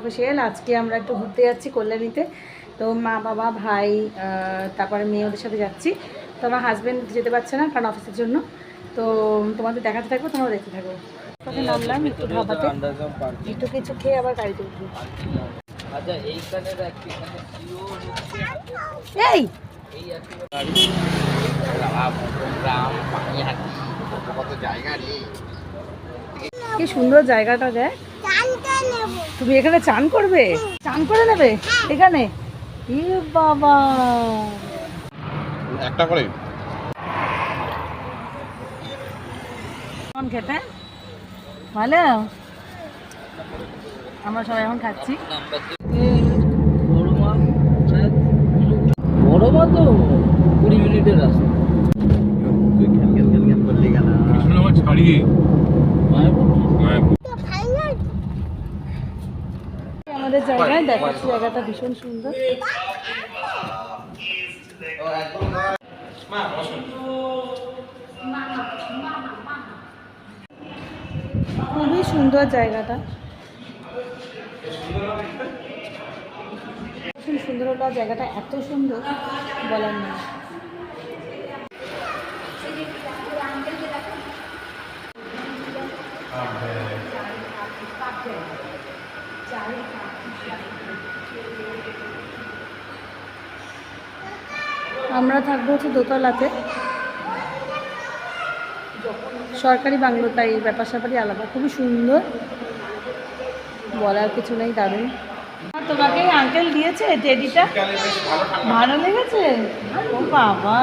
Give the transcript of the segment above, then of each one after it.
Official আজকে আমরা একটু ঘুরতে যাচ্ছি কল্যাণীতে। তো মা বাবা ভাই তারপরে মেয়ে ওদের সাথে যাচ্ছি। তো আমার হাজব্যান্ড যেতে পারছে না কারণ অফিসের জন্য। তো তোমাদের দেখাতে থাকবো, তোমরা দেখতে থাকো। কোথায় নামলাম একটু ধাবাতে, একটু কিছু খেয়ে আবার গাড়িতে উঠবো। এই কি সুন্দর জায়গাটা, দেখ। তুমি এখানে চান করবে? চান করে নেবে এখানে? ই বাবা, একটা করে কেমন খেতে? ভালো। আমরা সবাই এখন খাচ্ছি। বড় মা তো 20 মিনিটের রাস্তা। আমাদের জায়গায় দেখাচ্ছি, জায়গাটা ভীষণ সুন্দর। খুবই সুন্দর জায়গাটা, ভীষণ সুন্দর হলো জায়গাটা, এত সুন্দর বলার নেই। আমরা থাকবো হচ্ছে দোতলাতে, সরকারি বাংলোটাই, ব্যাপার স্যাপারই আলাদা, খুবই সুন্দর, বলার কিছু নেই, দারুণ। তোমাকে আঙ্কেল দিয়েছে টেডিটা, ভালো লেগেছে? ও বাবা,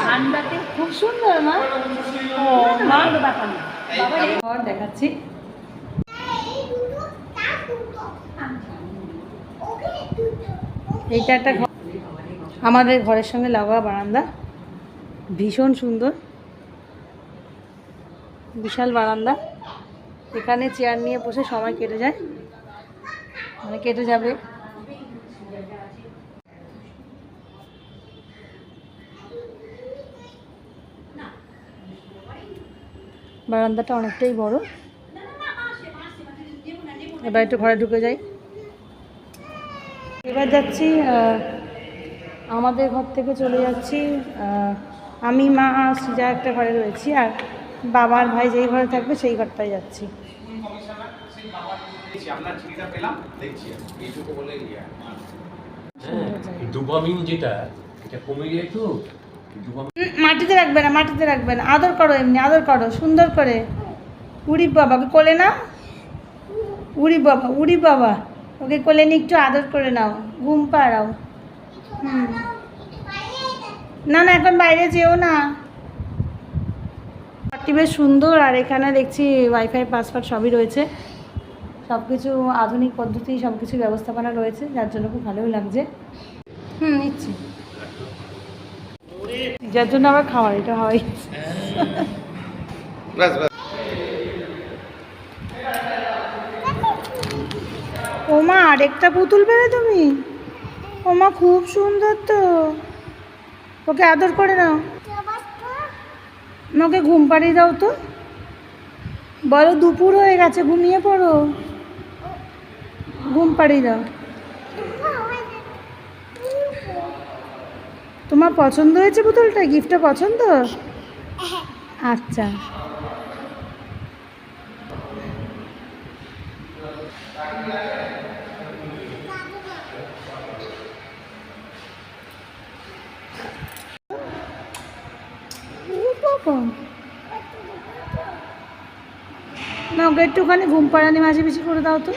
ঠান্ডাতে খুব সুন্দর না? ও মা, বাবা এই ঘর দেখাচ্ছি। এইটা একটা ঘর, আমাদের ঘরের সঙ্গে লাগোয়া বারান্দা, ভীষণ সুন্দর, বিশাল বারান্দা। এখানে চেয়ার নিয়ে বসে সময় কেটে যায়, মানে কেটে যাবে। বারান্দাটা অনেকটাই বড়। এবার একটু ঘরে ঢুকে যাই। এবার যাচ্ছি, আমাদের ঘর থেকে চলে যাচ্ছি, আমি মা যা একটা ঘরে রয়েছি, আর বাবার ভাই যেই ঘরে থাকবে সেই ঘরটায় যাচ্ছি। মাটিতে রাখবে না, মাটিতে রাখবে না, আদর করো, এমনি আদর করো সুন্দর করে। উড়ি বাবা, ওকে কোলে নাও। উড়ি বাবা, উড়ি বাবা, ওকে কোলে নিয়ে একটু আদর করে নাও, ঘুম পাড়াও। না না, এখন বাইরে যেও না। ঘরটি বেশ সুন্দর, আর এখানে দেখছি ওয়াইফাই পাসওয়ার্ড সবই রয়েছে, সব কিছু আধুনিক পদ্ধতি, সব কিছু ব্যবস্থাপনা রয়েছে, যার জন্য খুব ভালোই লাগছে। নিচ্ছি, যার জন্য আবার খাওয়ার, এটা হয়। ওমা, আরেকটা পুতুল পেলে তুমি? ওমা, খুব সুন্দর তো, ওকে আদর করে নাও। ওকে ঘুম পাড়িয়ে দাও তো, বলো দুপুর হয়ে গেছে, ঘুমিয়ে পড়ো, ঘুম পাড়িয়ে দাও। তোমার পছন্দ হয়েছে পুতুলটা? গিফটটা পছন্দ? আচ্ছা, না ওকে একটুখানি ঘুম পাড়ানি মাঝে বেশি করে দাও তো।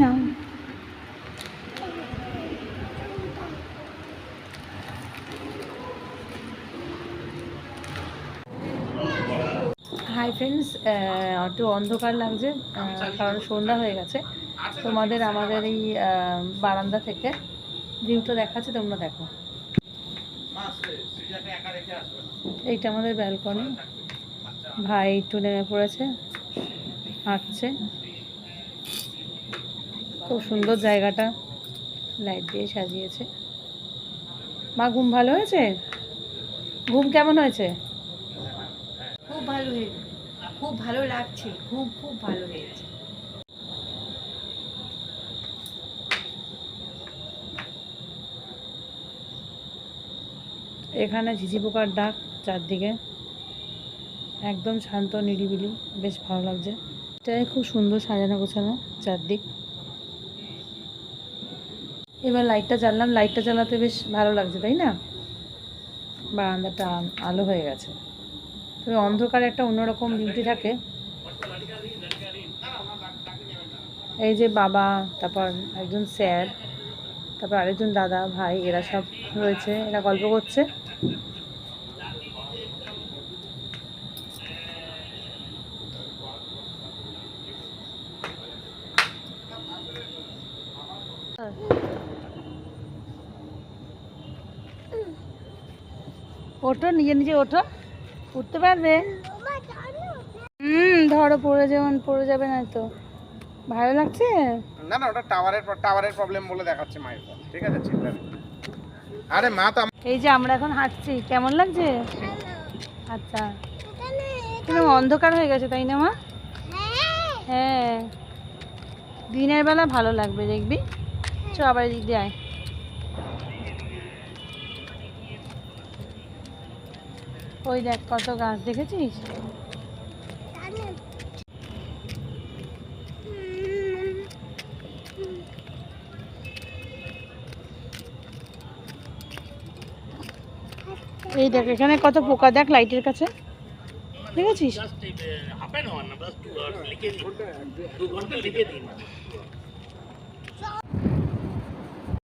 না, হাই ফ্রেন্ডস, একটু অন্ধকার লাগছে কারণ সন্ধ্যা হয়ে গেছে। তোমাদের আমাদের এই বারান্দা থেকে ভিউটা দেখাচ্ছে, তোমরা দেখো। এইটা আমাদের ব্যালকনি, ভাই একটু নেমে পড়েছে, হাঁটছে, খুব সুন্দর জায়গাটা, লাইট দিয়ে সাজিয়েছে। মা, ঘুম ভালো হয়েছে? ঘুম কেমন হয়েছে? খুব ভালো হয়েছে। খুব ভালো লাগছে, খুব খুব ভালো লেগেছে। এখানে ঝিঝি পোকার ডাক চারদিকে, একদম শান্ত নিরিবিলি, বেশ ভালো লাগছে। এটাই খুব সুন্দর সাজানো গোছানো চারদিক। এবার লাইটটা জ্বাললাম, লাইটটা জ্বালাতে বেশ ভালো লাগছে, তাই না? বারান্দাটা আলো হয়ে গেছে, তবে অন্ধকারে একটা অন্যরকম বিউটি থাকে। এই যে বাবা, তারপর একজন স্যার, তারপর আরেকজন দাদা ভাই, এরা সব রয়েছে, এরা গল্প করছে। ওঠো, নিজে নিজে ওঠো, উঠতে পারবে? ধরো, পড়ে যাবে না তো। ভালো লাগছে? না না, ওটা টাওয়ারের প্রবলেম বলে দেখাচ্ছে মায়ের ফোন। ঠিক আছে, চিন্তা নেই। আরে মা তো এই যে আমরা এখন হাঁটছি, কেমন লাগছে? আচ্ছা, কিন্তু অন্ধকার হয়ে গেছে, তাই না মা? হ্যাঁ, দিনের বেলা ভালো লাগবে, দেখবি। চ আবার এদিক দিয়ে আয়। ওই দেখ কত গাছ, দেখেছিস? এই দেখ এখানে কত পোকা, দেখ লাইটের কাছে, দেখেছিস? হাফ অ্যান আওয়ার না, বাস 2 ঘন্টা লিখে দিন।